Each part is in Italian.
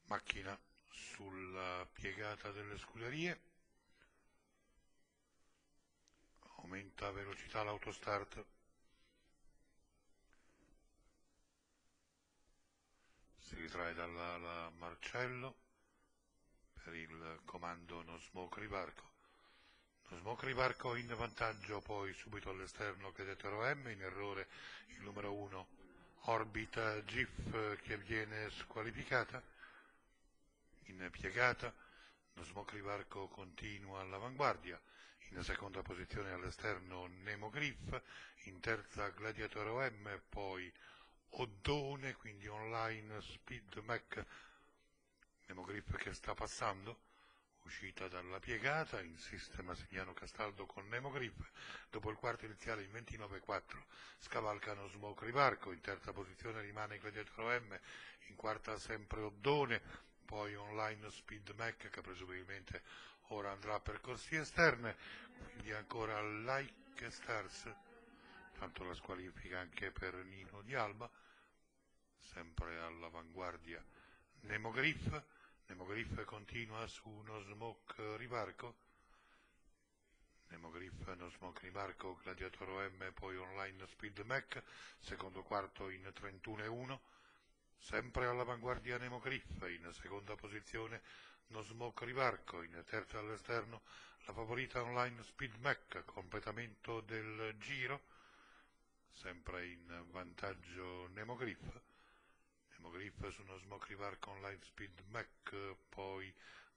macchina sulla piegata delle scuderie, aumenta velocità l'autostart, si ritrae dall'ala Marcello per il comando No Smoke Rivarco. No Smoke Rivarco in vantaggio, poi subito all'esterno Gladiatoro M, in errore il numero 1 Orbita GIF che viene squalificata. In piegata No Smoke Rivarco continua all'avanguardia, in seconda posizione all'esterno Nemo Griff, in terza Gladiatoro M, poi Oddone, quindi online Speed Mac. Nemo Griff che sta passando, uscita dalla piegata, insiste Masignano Castaldo con Nemo Griff, dopo il quarto iniziale in 29,4 scavalca No Smoke Rivarco, in terza posizione rimane Gladiatoro M, in quarta sempre Oddone, poi online Speed Mac che presumibilmente ora andrà per corsie esterne, quindi ancora Like Stars, tanto la squalifica anche per Nino Di Alba, sempre all'avanguardia Nemo Griff. Nemo Griff continua su No Smoke Rivarco, Nemo Griff, No Smoke Rivarco, Gladiatoro M, poi online Speed Mac, secondo quarto in 31,1, sempre all'avanguardia Nemo Griff, in seconda posizione No Smoke Rivarco, in terza all'esterno la favorita online Speed Mac, completamento del giro, sempre in vantaggio Nemo Griff. Nemo Griff su No Smoke Rivarco online Speed Mac, poi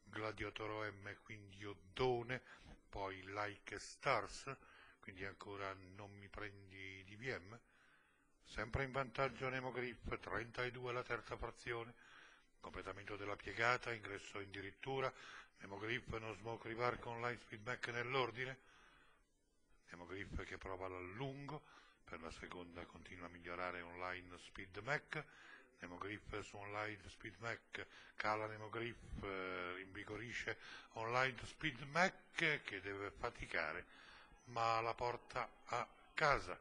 Gladiatoro M, quindi Oddone, poi Like Stars, quindi ancora Non mi prendi DVM, sempre in vantaggio Nemo Griff, 32 la terza frazione, completamento della piegata, ingresso in dirittura, Nemo Griff, No Smoke Rivarco online Speed Mac nell'ordine, Nemo Griff che prova l'allungo, per la seconda continua a migliorare online Speed Mac, Nemo Griff su online Speed Mac, cala Nemo Griff, rinvigorisce online Speed Mac che deve faticare, ma la porta a casa.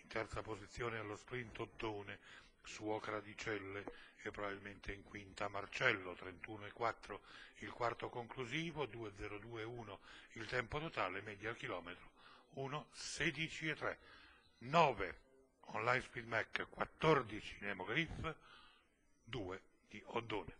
In terza posizione allo sprint Oddone su Ocra di Celle e probabilmente in quinta Marcello, 31,4 il quarto conclusivo, 2,02,1 il tempo totale, media al chilometro 1,16,3. 9 online Speed Mac, 14 Nemo Griff, 2 di Oddone.